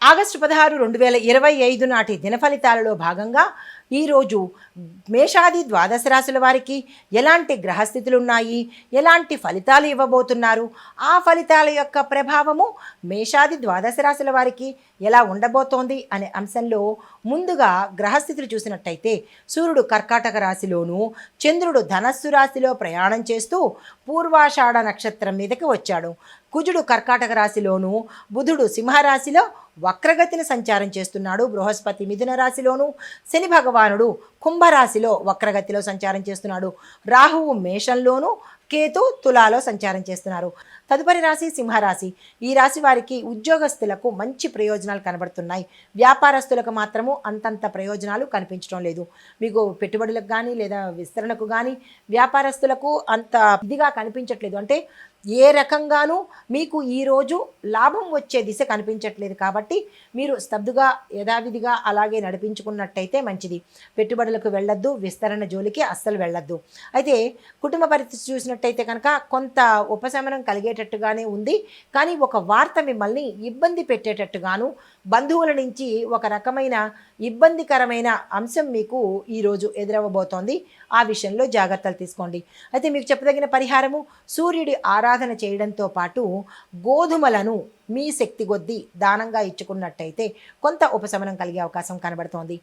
August 16, 2025 నాటి దిన ఫలితాలలో భాగంగా ఈరోజు మేషాది ద్వాదశ రాశుల వారికి ఎలాంటి గ్రహస్థితులు ఉన్నాయి, ఎలాంటి ఫలితాలు ఇవ్వబోతున్నారు, ఆ ఫలితాల యొక్క ప్రభావము మేషాది ద్వాదశ రాశుల వారికి ఎలా ఉండబోతోంది అనే అంశంలో ముందుగా గ్రహస్థితులు చూసినట్టయితే సూర్యుడు కర్కాటక రాశిలోను, చంద్రుడు ధనస్సు రాశిలో ప్రయాణం చేస్తూ పూర్వాషాఢ నక్షత్రం మీదకి వచ్చాడు. కుజుడు కర్కాటక రాశిలోను, బుధుడు సింహరాశిలో వక్రగతిని సంచారం చేస్తున్నాడు. బృహస్పతి మిథున రాశిలోను, శని భగవానుడు కుంభరాశిలో వక్రగతిలో సంచారం చేస్తున్నాడు. రాహువు మేషంలోను, కేతు తులాలో సంచారం చేస్తున్నారు. తదుపరి రాశి సింహరాశి. ఈ రాశి వారికి ఉద్యోగస్తులకు మంచి ప్రయోజనాలు కనబడుతున్నాయి. వ్యాపారస్తులకు మాత్రము అంతంత ప్రయోజనాలు కనిపించడం లేదు. మీకు పెట్టుబడులకు కానీ లేదా విస్తరణకు కానీ వ్యాపారస్తులకు అంత ఇదిగా కనిపించట్లేదు. అంటే ఏ రకంగానూ మీకు ఈరోజు లాభం వచ్చే దిశ కనిపించట్లేదు. కాబట్టి మీరు స్తబ్దుగా యథావిధిగా అలాగే నడిపించుకున్నట్టయితే మంచిది. పెట్టుబడులకు వెళ్ళొద్దు, విస్తరణ జోలికి అస్సలు వెళ్ళొద్దు. అయితే కుటుంబ పరిస్థితి చూసినట్టయితే కనుక కొంత ఉపశమనం కలిగేటట్టుగానే ఉంది. కానీ ఒక వార్త మిమ్మల్ని ఇబ్బంది పెట్టేటట్టుగాను, బంధువుల నుంచి ఒక రకమైన ఇబ్బందికరమైన అంశం మీకు ఈరోజు ఎదురవ్వబోతోంది. ఆ విషయంలో జాగ్రత్తలు తీసుకోండి. అయితే మీకు చెప్పదగిన పరిహారము సూర్యుడి ఆరాధన చేయడంతో పాటు గోధుమలను మీ శక్తి కొద్దీ దానంగా ఇచ్చుకున్నట్టయితే కొంత ఉపశమనం కలిగే అవకాశం కనబడుతోంది.